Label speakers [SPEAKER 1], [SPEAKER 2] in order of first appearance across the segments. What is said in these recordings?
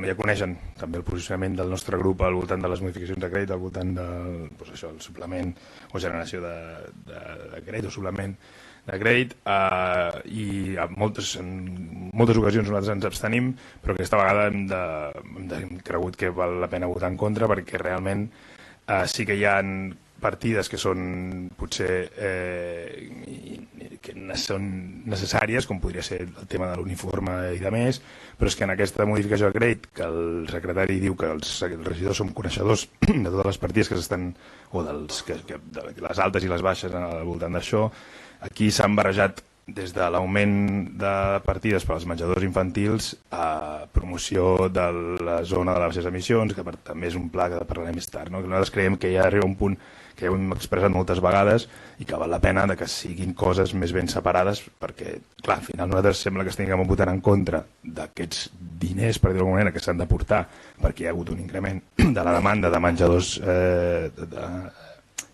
[SPEAKER 1] ja coneixen també el posicionament del nostre grup al voltant de les modificacions de crèdit, al voltant del suplement o generació de crèdit o suplement de crèdit, i en moltes ocasions nosaltres ens abstenim, però aquesta vegada hem cregut que val la pena votar en contra, perquè realment sí que hi ha partides que són potser que són necessàries, com podria ser el tema de l'uniforme i de més, però és que en aquesta modificació de crèdit, que el secretari diu que els regidors som coneixedors de totes les partides que s'estan, o de les altes i les baixes al voltant d'això, aquí s'han barrejat des de l'augment de partides per als menjadors infantils a promoció de la zona de les baixes emissions, que també és un pla que parlarem més tard, no? Que nosaltres creiem que ja arriba un punt que ja ho hem expressat moltes vegades i que val la pena que siguin coses més ben separades, perquè, clar, al final nosaltres sembla que estiguem votant en contra d'aquests diners, per dir-ho d'alguna manera, que s'han d'aportar perquè hi ha hagut un increment de la demanda de menjadors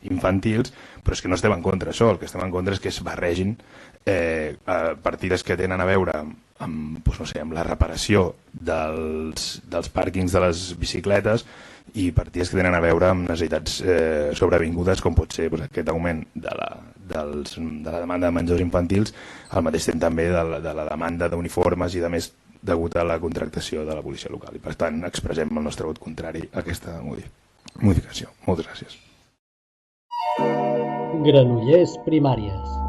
[SPEAKER 1] infantils, però és que no estem en contra d'això, el que estem en contra és que es barregin partides que tenen a veure amb, no sé, amb la reparació dels pàrquings de les bicicletes i partides que tenen a veure amb necessitats sobrevingudes, com pot ser aquest augment de la demanda de menjadors infantils, al mateix temps també de la demanda d'uniformes i de més degut a la contractació de la policia local. I per tant expressem el nostre vot contrari a aquesta modificació. Moltes gràcies.
[SPEAKER 2] Granollers Primàries.